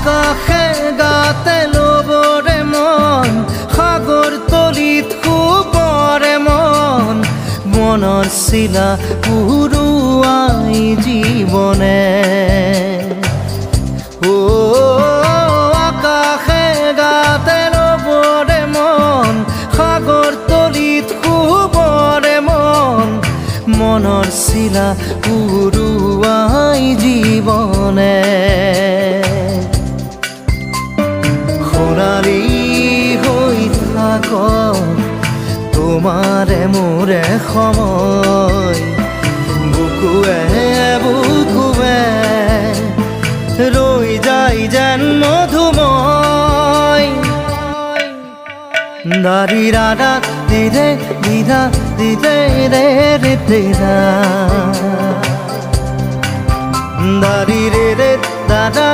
আকাশে গাতে লবৰে মন সাগৰ তলিত শুবৰে মন মনৰ চিলা উৰুৱাই জীৱনে আকাশে গাতে লবৰে মন সাগৰ তলিত শুবৰে মন মনৰ চিলা উৰুৱাই জীৱনে সোণালী হৈ থাকক তোমাৰে মোৰে সময় বুকুৱে বুকুৱে ৰৈ যায় যেন মধুময় দাৰি ৰাধা দিদে দিদা দিদে ৰে ৰে দিদা দাৰি ৰে ৰে দাদা